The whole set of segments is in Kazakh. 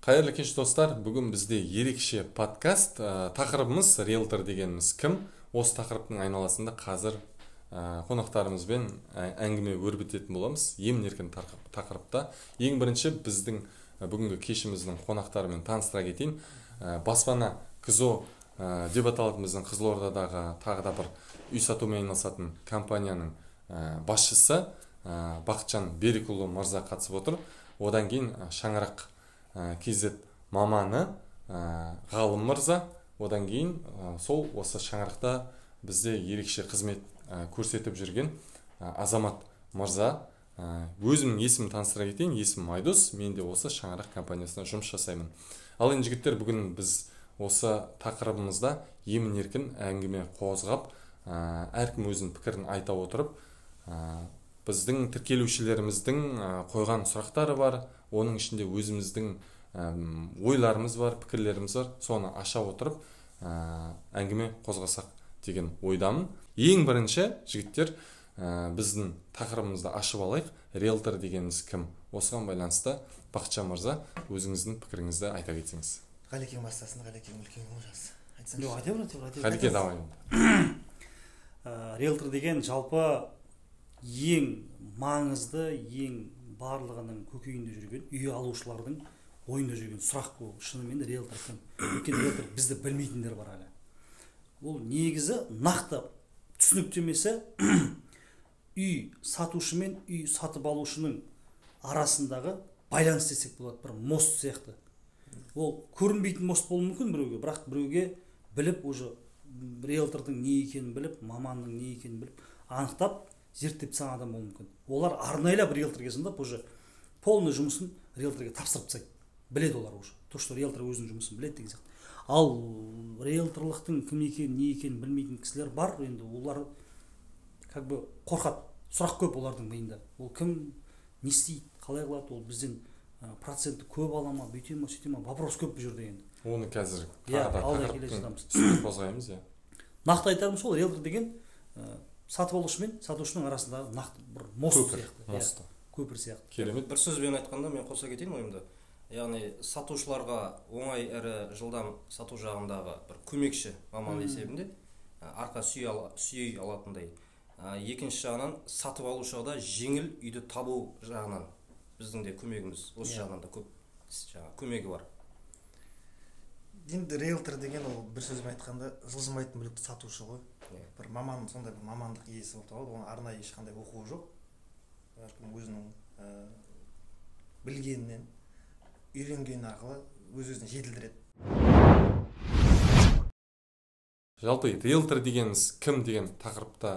Қайырлы кеш достар, бүгін бізде ерекше подкаст. Тақырыбымыз риэлтор дегеніміз кім? Осы тақырыптың айналасында қазір қонақтарымызбен әңгіме өрбітетін боламыз. Емін-еркін тақырыпта. Ең бірінші біздің бүгінгі кешіміздің қонақтарымен таныстыра кетейін. Баспана КЗО деп аталатын біздің Қызылордадағы тағы да бір үй сатумен айналысатын компанияның басшысы Бақытжан Берікұлы мырза қатысып отыр. Одан кейін Шаңырақ KZ маманы Ғалым мырза, одан кейін сол осы Шаңырақта бізде ерекше қызмет көрсетіп жүрген Азамат мырза. Өзімнің есімін таныстыра кетейін, есімім Айдос, мен де осы Шаңырақ компаниясында жұмыс жасаймын. Ал енді жігіттер, бүгін біз осы тақырыбымызда емін-еркін әңгіме қозғап, әркім өзінің пікірін айта отырып, біздің тіркелушілеріміздің қойған сұрақтары бар, оның ішінде өзіміздің ойларымыз бар, пікірлеріміз бар, соны аша отырып әңгіме қозғасақ деген ойдамын. Ең бірінші жігіттер, біздің тақырыбымызды ашып алайық. Риэлтор дегеніміз кім? Осыған байланысты Бақытжан мырза, өзіңіздің пікіріңізді айта кетсеңіз. Ғалекең бастасын, Ғалекең үлкен олжасы. Жоқ, Ғалеке давай. Риэлтор деген жалпы ең маңызды, ең барлығының көкейінде жүрген, үй алушылардың ойында жүрген сұрақ бұл. Шынымен риэлтор кім? Өйткені риэлтор бізді білмейтіндер бар әлі. Ол негізі нақты түсініктемесі үй сатушы мен үй сатып алушының арасындағы байланыс десек болады, бір мост сияқты. Ол көрінбейтін мост болуы мүмкін біреуге, бірақ біреуге біліп, уже риэлтордың не екенін біліп, маманның не екенін біліп, анықтап, зерттеп тастаған адам болуы мүмкін. Олар арнайлап риэлторге звондап, уже полный жұмысын риэлторге тапсырып тастайды. Біледі олар уже. То, что риэлтор өзінің жұмысын біледі деген сияқты. Ал риэлторлықтың кім екенін, не екенін білмейтін кісілер бар, енді олар как бы қорқады. Сұрақ көп олардың миында. Ол кім, не істейді, қалай қылады, ол бізден проценті көп ала ма, бүйте ма, сөйте ма, вопрос көп бұл жерде енді. Оны қазір тақырыптың қозғаймыз, иә. Нақты айтарым сол, риэлтор деген сатып алушы мен сатушының арасындағы нақты бір мост сияқты. Көпір сияқты. Керемет. Бір сөзбен айтқанда мен қоса кетейін ойымда. Яғни сатушыларға оңай әрі жылдам сату жағындағы бір көмекші маман есебінде арқа сүйей алатындай. Екінші жағынан сатып алушыға да жеңіл үйді табу жағынан біздің де көмегіміз осы жағынан да көп көмегі бар. Енді риэлтор деген ол бір сөзбен айтқанда жылжымайтын мүлікті сатушы ғой. Бір маман, сондай бір мамандық иесі болып табылады. Оның арнайы ешқандай оқуы жоқ. Әркім өзінің білгенінен, үйренгені арқылы өз-өзіне жетілдіреді. Жалпы риэлтор дегеніміз кім деген тақырыпта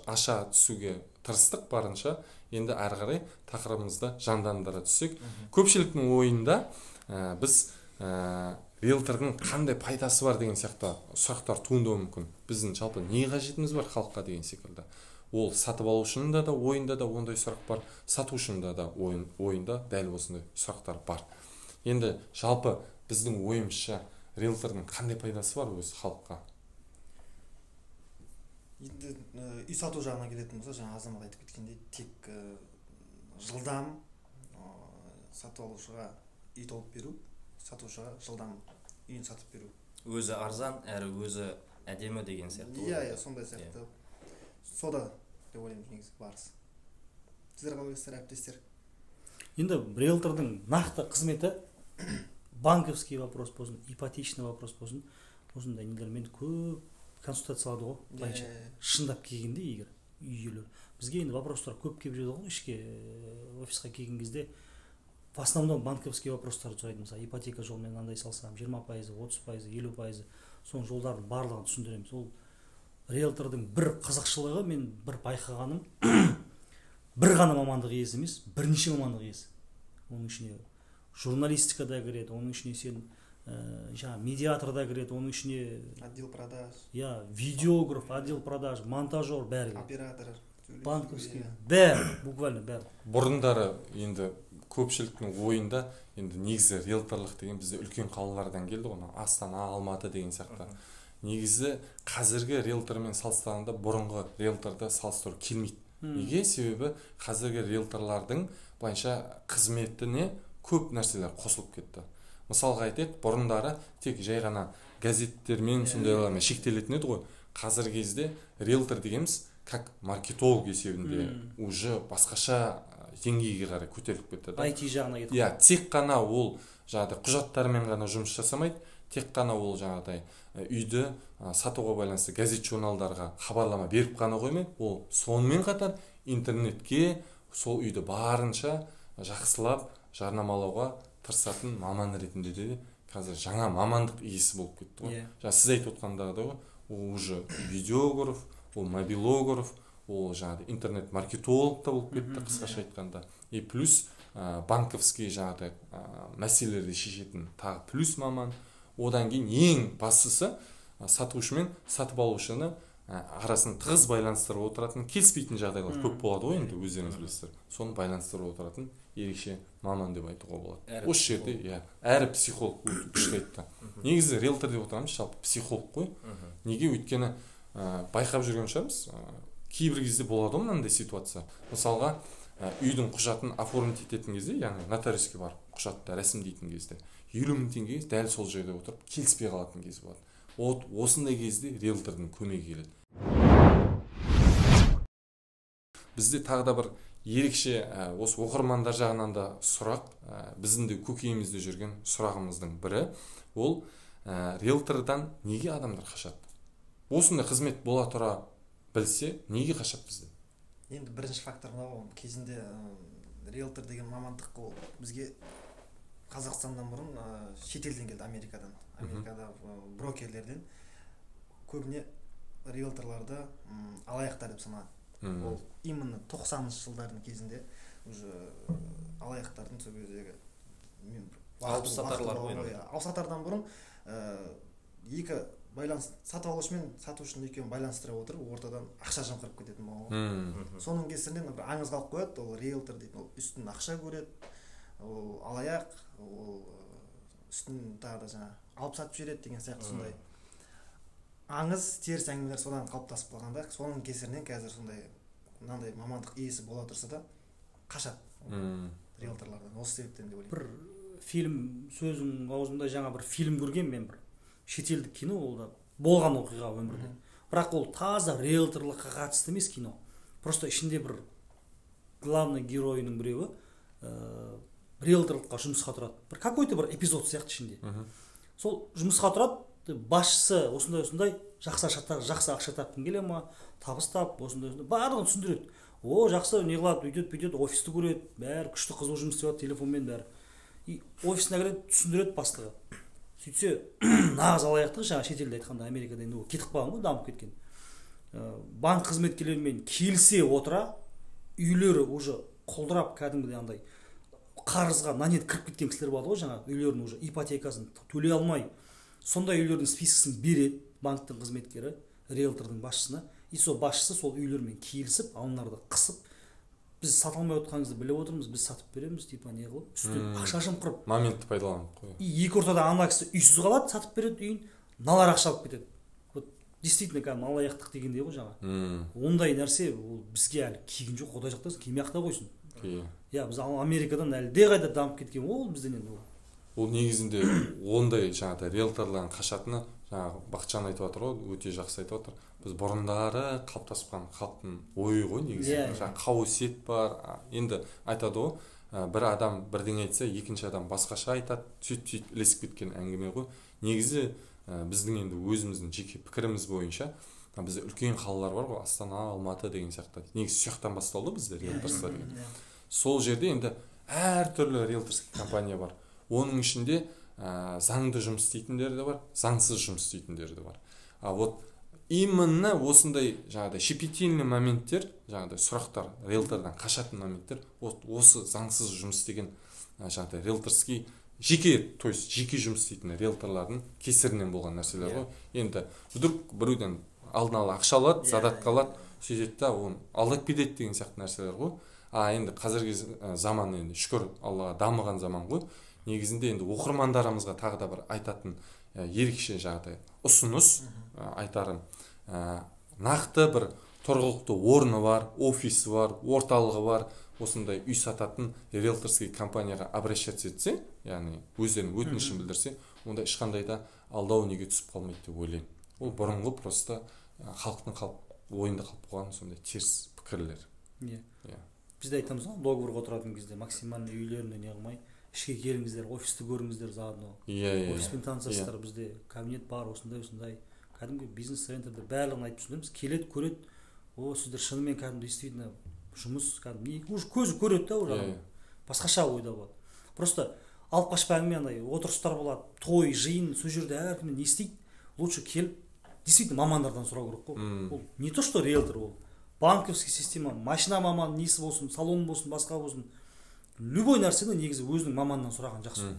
аша түсуге тырыстық барынша. Енді әрі қарай тақырыбымызды жандандыра түссек. Көпшіліктің ойында біз риэлтордың қандай пайдасы бар деген сияқты сұрақтар туындауы мүмкін. Біздің жалпы не қажетіміз бар халыққа деген секілді. Ол сатып алушының да ойында да ондай сұрақ бар, сатушының да ойында дәл осындай сұрақтар бар. Енді жалпы біздің ойымызша риэлтордың қандай пайдасы бар өз халыққа? Енді үй сату жағына келетін болса, жаңа Азамат айтып кеткендей, тек жылдам сатып алушыға үй тауып беру, сатушыға жылдам үйін сатып беру. Өзі арзан, әрі өзі әдемі деген сияқты. Иә, сондай сияқты. Сода деп ойлаймын негізі барысы. Сіздер қалай ойлайсыздар, әріптестер? Енді риэлтордың нақты қызметі банковский вопрос болсын, ипотечный вопрос болсын, осындай нелермен көп консультациялады ғой. Былайша шындап келгенде егер үй иелері. Бізге енді вопростар көп келіп жүреді ғой, ішке офисқа келген кезде в основном банковский вопростарды сұрайды. Мысалы, ипотека жолмен мынандай салсам, 20%, 30%, 50%, соның жолдарын барлығын түсіндіреміз. Ол риэлтордың бір қызықшылығы, мен бір байқағаным, бір ғана мамандық иесі емес, бірнеше мамандық иесі. Оның ішіне журналистика да кіреді, оның ішіне сен медиатор да кіреді, оның ішіне отдел продаж, видеограф, отдел продаж, монтажер, бәрі. Оператор, банковский, бәрі, буквально бәрі. Бұрындары енді көпшіліктің ойында енді негізі риэлторлық деген бізде үлкен қалалардан келді ғой, Астана, Алматы деген сияқты. Негізі қазіргі риэлтормен салыстырғанда бұрынғы риэлторды салыстыру келмейді. Неге? Себебі қазіргі риэлторлардың былайша қызметіне көп нәрселер қосылып кетті. Мысалға айтайық, бұрындары тек жай ғана газеттермен сондайлармен шектелетін еді ғой. Қазіргі кезде риэлтор дегеніміз как маркетолог есебінде уже басқаша деңгейге қарай көтеріліп кетті. IT жағына кетті. Иә, тек қана ол жаңағыдай құжаттармен ғана жұмыс жасамайды, тек қана ол жаңағыдай үйді сатуға байланысты газет журналдарға хабарлама беріп қана қоймай, ол сонымен қатар интернетке сол үйді барынша жақсылап жарнамалауға тырысатын маман ретінде де қазір жаңа мамандық иесі болып кетті ғой. Жаңа сіз айтып отқандағыдай ғой, ол уже видеограф, ол мобилограф, ол жаңағыдай интернет-маркетолог та болып кетті, қысқаша айтқанда. И плюс банковский жаңағыдай мәселелерді шешетін тағы плюс маман. Одан кейін ең бастысы сатушы мен сатып алушыны арасын тығыз байланыстырып отыратын, келіспейтін жағдайлар көп болады ғой, енді өздеріңіз білесіздер. Соны байланыстырып отыратын ерекше маман деп айтуға болады. Осы жерде әрі психолог күшті айтты. Негізі риэлтор деп отырамыз, жалпы психолог қой. Неге? Өйткені байқап жүрген шығармыз, кейбір кезде болады ғой мынандай ситуация. Мысалға, үйдің құжатын оформить ететін кезде, яғни нотариуске барып құжатты рәсімдейтін кезде 50 мың теңге дәл сол жерде отырып келіспей қалатын кез болады. Осындай кезде риэлтордың көмегі келеді. Бізде тағы да бір ерекше осы оқырмандар жағынан да сұрақ, біздің де көкейімізде жүрген сұрағымыздың бірі, ол риэлтордан неге адамдар қашады? Осындай қызмет бола тұра білсе, неге қашады бізден? Енді бірінші фактор мынау, кезінде риэлтор деген мамандық ол бізге Қазақстаннан бұрын шетелден келді, Америкада брокерлерден көбіне риэлторларды алаяқтар деп санады. Ол именно 90-шы жылдардың кезінде уже алаяқтардың сол кездегі алыпсатарлар ғой. Алыпсатардан бұрын екі байланыс, сатып алушы мен сатушының екеуін байланыстыра отырып, ортадан ақша жымқырып кететін болған. Соның кесірінен бір аңыз қалып қояды, ол риэлтор дейді, ол үстін ақша көреді, ол алаяқ, ол үстін тағы да жаңа алып сатып жібереді деген сияқты сондай аңыз, теріс әңгімелер содан қалыптасып қалғанда, соның кесірінен қазір сондай мынандай мамандық иесі бола тұрса да қашады риэлторлардан. Осы себептен деп ойлаймын. Бір фильм сөзің аузында жаңа бір фильм көрген мен, бір шетелдік кино, ол да болған оқиға өмірде. Бірақ ол таза риэлторлыққа қатысты емес кино. Просто ішінде бір главный геройының біреуі риэлторлыққа жұмысқа тұрады. Бір какой-то бір эпизод сияқты ішінде. Сол жұмысқа тұрады, басшысы осындай жақсы ақша тапқың келе ма, табыс тап, осындай барлығын түсіндіреді. О, жақсы, не қылады, бүйтеді, офисті көреді, бәрі күшті қызу жұмыс істеп жатыр, телефонмен бәрі. И офисіне кіреді, түсіндіреді бастығы. Сөйтсе, нағыз алаяқтық жаңа шетелде айтқанда, Америкада енді кетіп қалған ғой, дамып кеткен. Банк қызметкерлерімен келісе отыра, үйлері уже құлдырап кәдімгідей андай қарызға нанет кіріп кеткен кісілер болады ғой, жаңа үйлерінің уже ипотекасын төлей алмай, сондай үйлердің спискісін береді банктың қызметкері риэлтордың басшысына. И сол басшысы сол үйлермен келісіп, ауларды қысып, біз сата алмай отқаныңызды біліп отырмыз, біз сатып береміз, типа не қылып, үстінен ақша жымқырып. Моментті пайдаланып қой. И екі ортада ана кісі үйсіз қалады, сатып береді үйін, налар ақша алып кетеді. Вот действительно кәдімгі алаяқтық дегендей ғой жаңа. Ондай нәрсе ол бізге әлі киген жоқ, Құдай сақтасын, кимей ақ та қойсын. Иә, біз Америкадан әлде қайда дамып кеткен ол бізден енді. Ол негізінде ондай жаңағыдай риэлторлардың қашатыны, жаңағы Бақытжан айтып отыр ғой, өте жақсы айтып отыр. Біз бұрындары қалыптасқан халықтың ойы ғой негізі. Жаңағы қауесет бар. Енді айтады ғой, бір адам бірдеңе айтса, екінші адам басқаша айтады. Сөйтіп ілесіп кеткен әңгіме ғой. Негізі біздің енді өзіміздің жеке пікіріміз бойынша бізде үлкен қалалар бар ғой, Астана, Алматы деген сияқты. Негізі сияқтан басталды бізде риэлторство деген. Сол жерде енді әртүрлі риэлторский компания бар. Оның ішінде заңды жұмыс істейтіндер де бар, заңсыз жұмыс істейтіндер де бар. Вот именно осындай жаңағыдай щепетильный моменттер, жаңағыдай сұрақтар, риэлтордан қашатын моменттер, осы заңсыз жұмыс істеген жаңағыдай риэлторский то есть жеке жұмыс істейтін риэлторлардың кесірінен болған нәрселер ғой. Енді вдруг біреуден алдын ала ақша алады, задатқа алады, сөйтеді да оны алдап кетеді деген сияқты нәрселер ғой. Енді қазіргі заман енді шүкір Аллаға дамыған заман ғой. Негізінде енді оқырмандарымызға тағы да бір айтатын ерекше жағдай ұсыныс айтарым. Нақты бір тұрғылықты орны бар, офисі бар, орталығы бар, осындай үй сататын риэлторский компанияға обращаться етсе, яғни өздерінің өтінішін білдірсе, онда ешқандай да алдау неге түсіп қалмайды деп ойлаймын. Ол бұрынғы просто халықтың ойында қалып қойған сондай теріс пікірлер. Иә. Біз де айтамыз ғой, договорға отыратын кезде максимально үйлеріне не қылмай, ішке келіңіздер, офисті көріңіздер заодно. Офиспен танысасыздар, бізде кабинет бар, осындай. Кәдімгі бизнес-центрде барлығын айтып түсіндіреміз. Келеді, көреді. Сіздер шынымен кәдімгі действительно жұмыс, кәдімгі уже көзі көреді да, уже басқаша ойда болады. Просто алып қашпа әңгіме, андай отырыстар болады, той, жиын, сол жерде әркім не істейді, лучше келіп, действительно мамандардан сұрау керек қой. Ол не то, что риэлтор, ол банковский система, машина маман несі болсын, салон болсын, басқа болсын, любой нәрсені негізі өзінің маманынан сұраған жақсы.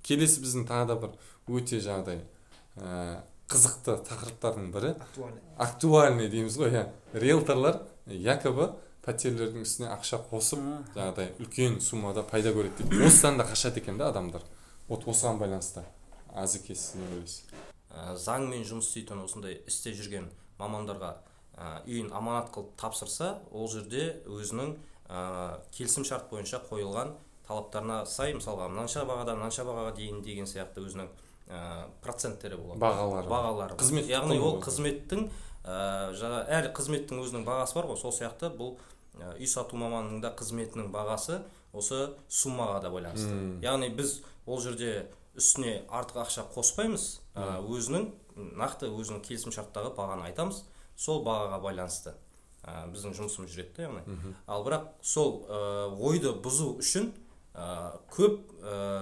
Келесі біздің тағы да бір өте жағдай қызықты тақырыптардың бірі актуальный дейміз ғой. Риэлторлар якобы пәтерлердің үстіне ақша қосып, жағдай үлкен суммада пайда көреді дейді. Осыдан да қашады екен да адамдар. Осыған байланысты Азеке, сіз не ойлайсыз? Заңмен жұмыс істейтін осындай істе жүрген мамандарға үйін аманат қылып тапсырса, ол жерде өзінің келісім шарт бойынша қойылған талаптарына сай, мысалға мынанша бағадан мынанша бағаға дейін деген сияқты өзінің проценттері болады. Бағалары. Яғни ол қызметтің әр қызметтің өзінің бағасы бар ғой, сол сияқты бұл үй сату маманының да қызметінің бағасы осы суммаға да байланысты. Яғни біз ол жерде үстіне артық ақша қоспаймыз, нақты өзінің келісім шарттағы бағаны айтамыз, сол бағаға байланысты біздің жұмысымыз жүреді, яғни. Ал бірақ сол ойды бұзу үшін көп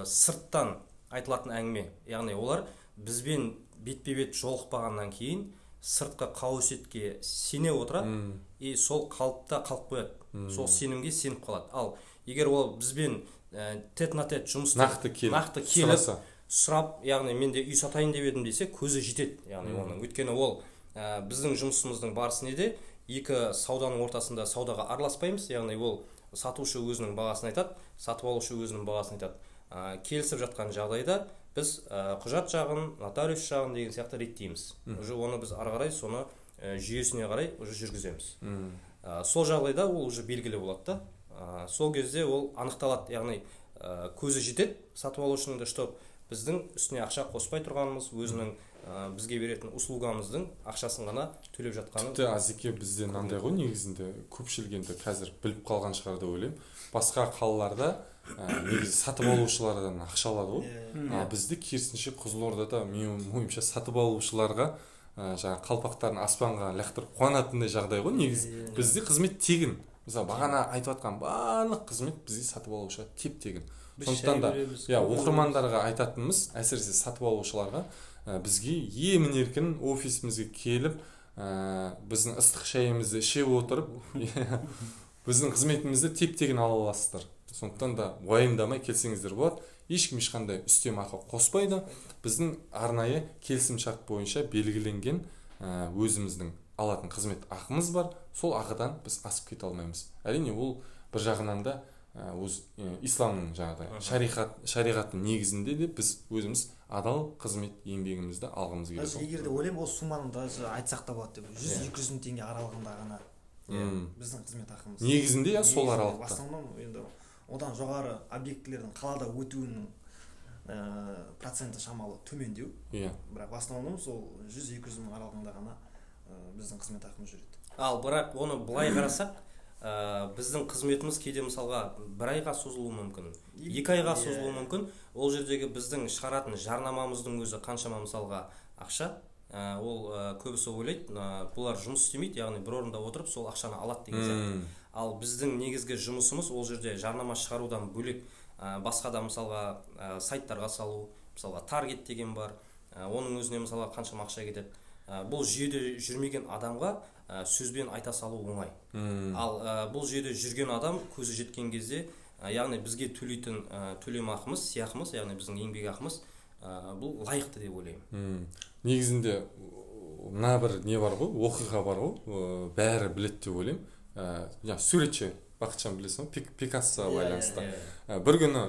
сырттан айтылатын әңгіме, яғни олар бізбен бетпе-бет жолықпағаннан кейін сыртқы қауесетке сене отырады и сол қалыпта қалып қояды, сол сенімге сеніп қалады. Ал егер ол бізбен тет-на-тет жұмыс нақты келіп сұрап, яғни мен де үй сатайын деп едім десе, көзі жетеді, яғни оның. Өйткені ол біздің жұмысымыздың барысы неде, екі сауданың ортасында саудаға араласпаймыз, яғни ол сатушы өзінің бағасын айтады, сатып алушы өзінің бағасын айтады. Келісіп жатқан жағдайда біз құжат жағын, нотариус жағын деген сияқты реттейміз. Уже оны біз ары қарай соны жүйесіне қарай уже жүргіземіз. Сол жағдайда ол уже белгілі болады да. Сол кезде ол анықталады, яғни көзі жетеді сатып алушының да, что біздің үстіне ақша қоспай тұрғанымыз, өзінің бізге беретін услугамыздың ақшасын ғана төлеп жатқаны. Тіпті Азеке, бізде мынандай ғой, негізінде көпшілік енді қазір біліп қалған шығар деп ойлаймын. Басқа қалаларда негізі сатып алушылардан ақша алады ғой. Бізде керісінше Қызылордада менің ойымша сатып алушыларға жаңағы қалпақтарын аспанға лақтырып қуанатындай жағдай ғой. Негізі бізде қызмет тегін. Мысалы бағана айтып жатқан барлық қызмет бізде сатып алушыға теп-тегін. Сондықтан да оқырмандарға айтатынымыз, әсіресе сатып алушыларға, бізге емін-еркін офисімізге келіп, біздің ыстық шайымызды іше отырып, біздің қызметімізді теп-тегін ала аласыздар. Сондықтан да уайымдамай келсеңіздер болады. Ешкім ешқандай үстемақы қоспайды. Біздің арнайы келісім шарт бойынша белгіленген өзіміздің алатын қызмет ақымыз бар. Сол ақыдан біз асып кете алмаймыз. Әрине ол бір жағынан да исламның жаңағыдай шариғаттың негізінде де біз өзіміз адал қызмет еңбегімізді алғымыз келеді. Егер де ойлаймын, ол сумманы даже айтсақ та болады деп, 100-200 мың теңге аралығында ғана біздің қызмет ақымыз. Негізінде сол аралықта. В основном енді одан жоғары объектілердің қалада өтуінің проценті шамалы төмендеу. Бірақ в основном сол 100-200 мың аралығында ғана біздің қызмет ақымыз жүреді. Ал бірақ оны былай қарасақ, біздің қызметіміз кейде мысалға 1 айға созылуы мүмкін, 2 айға созылуы мүмкін. Ол жердегі біздің шығаратын жарнамамыздың өзі қаншама мысалға ақша, ол көбісі ойлайды, бұлар жұмыс істемейді, яғни бір орында отырып сол ақшаны алады деген сияқты. Ал біздің негізгі жұмысымыз ол жерде жарнама шығарудан бөлек басқа да мысалға сайттарға салу, мысалға таргет деген бар, оның өзіне мысалға қаншама ақша кетеді. Бұл жүйеде жүрмеген адамға сөзбен айта салу оңай. Ал бұл жүйеде жүрген адам көзі жеткен кезде, яғни бізге төлейтін төлем ақымыз, сыйақымыз, яғни біздің еңбек ақымыз, бұл лайықты деп ойлаймын. Негізінде мына бір не бар ғой, оқиға бар ғой, бәрі біледі деп ойлаймын. Суретші Бақытжан білесің, Пикассоға байланысты. Бір күні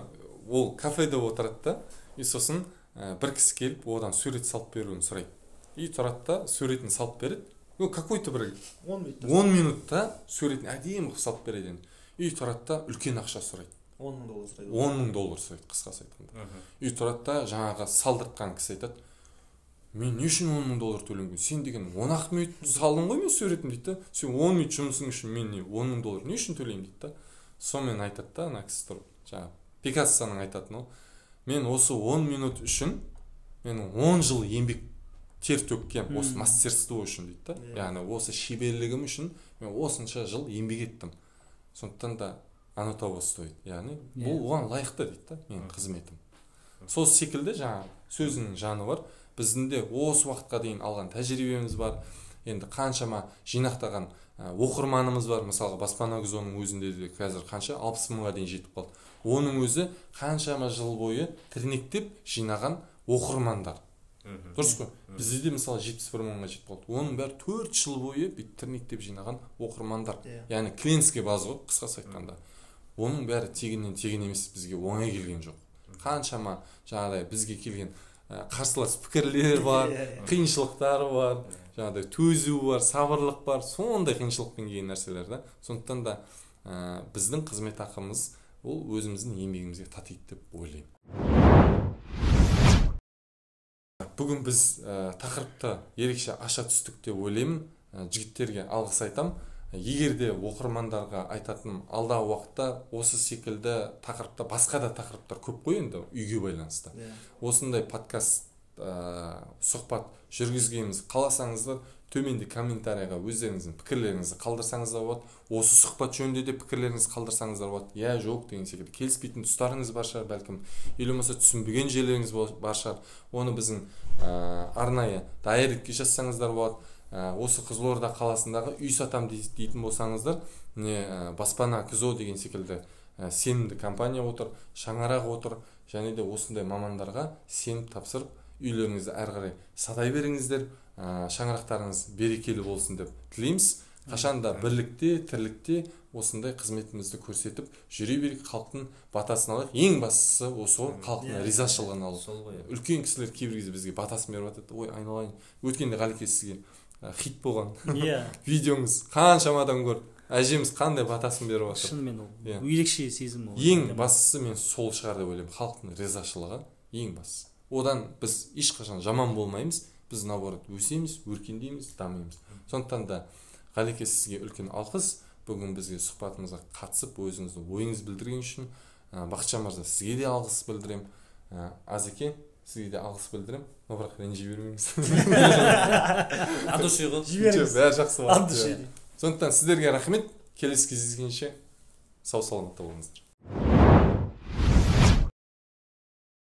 ол кафеде отырады да, и сосын бір кісі келіп, одан сурет салып беруін сұрайды. И тұрады да суретін салып береді. какой-то бір 10 минутта 10 минутта суретін әдемі қылып салып береді. Үй тұрады да үлкен ақша сұрайды. $10,000 сұрайды. 10 мың доллар сұрайды, қысқасы айтқанда. Үй тұрады да жаңағы салдыртқан кісі айтады, мен не үшін 10 мың доллар төленген? Сен деген 10 минут салдың ғой мен суретін дейді да. Сен 10 минут жұмысың үшін мен 10 мың доллар не үшін төлеймін дейді да. Сонымен айтады да, ана кісі тұрып, жаңағы Пикассоның айтатыны ол. Мен осы 10 минут үшін менің 10 жыл еңбек тер төккем осы мастерство үшін дейді да. Яғни осы шеберлігім үшін мен осынша жыл еңбек еттім. Сондықтан да оно того стоит. Яғни бұл оған лайықты дейді да, менің қызметім. Сол секілді жаңағы сөзінің жаны бар. Біздің де осы уақытқа дейін алған тәжірибеміз бар. Енді қаншама жинақтаған оқырманымыз бар. Мысалға баспана күзінің өзінде де қазір қанша 60 мыңға дейін жетіп қалды. Оның өзі қаншама жыл бойы тірнектеп жинаған оқырмандар. Дұрыс қой? Бізде де мысалы 71 мыңға жетіп қалды. Оның бәрі 4 жыл бойы тірнектеп жинаған оқырмандар. Яғни клиентский база ғой, қысқасы айтқанда. Оның бәрі тегіннен тегін емес, бізге оңай келген жоқ. Қаншама жаңағыдай бізге келген қарсылас пікірлер бар, қиыншылықтары бар, жаңағыдай төзу бар, сабырлық бар, сондай қиыншылықпен келген нәрселер да. Сондықтан да біздің қызмет ақымыз ол өзіміздің еңбегімізге татиды деп ойлаймын. Бүгін біз тақырыпты ерекше аша түстік деп ойлаймын. Жігіттерге алғыс айтам. Егер де оқырмандарға айтатыным, алдағы уақытта осы секілді тақырыпта басқа да тақырыптар көп қой енді үйге байланысты. Осындай подкаст сұхбат жүргізгеніміз қаласаңыздар, төменде комментарийға өздеріңіздің пікірлеріңізді қалдырсаңыздар болады. Осы сұхбат жөнінде де пікірлеріңізді қалдырсаңыздар болады. Я, жоқ деген секілді келіспейтін тұстарыңыз бар шығар бәлкім. Или болмаса түсінбеген жерлеріңіз бар шығар. Оны біздің арнайы дайректке жазсаңыздар болады. Осы Қызылорда қаласындағы үй сатам дейтін болсаңыздар, баспана КЗО деген секілді сенімді компания отыр, шаңырақ отыр, және де осындай мамандарға сеніп тапсырып, үйлеріңізді әрі қарай сатай беріңіздер, шаңырақтарыңыз берекелі болсын деп тілейміз. Қашанда бірлікте, тірлікте осындай қызметімізді көрсетіп, жүре берейік, халықтың батасын алайық. Ең бастысы осы ғой, халықтың ризашылығын алу. Үлкен кісілер кейбір кезде бізге батасын беріп жатады. Ой, айналайын. Өткенде Ғалеке сізге хит болған видеоңыз қаншамадан көріп, әжеміз қандай батасын беріп жатыр. Шынымен ол ерекше сезім ол. Ең бастысы мен сол шығар деп ойлаймын. Халықтың ризашылығы ең бастысы. Одан біз ешқашан жаман болмаймыз, біз наоборот өсеміз, өркендейміз, дамимыз. Сондықтан да Ғалеке сізге үлкен алғыс. Бүгін бізге сұхбатымызға қатысып, өзіңіздің ойыңыз білдірген үшін Бақытжан мырза сізге де алғыс білдіремін. Азеке сізге де алғыс білдіремін. Но бірақ ренжи бермеңіз. От души ғой. Бәрі жақсы болды. Сондықтан сіздерге рахмет. Келесі кездескенше сау саламатта болыңыздар.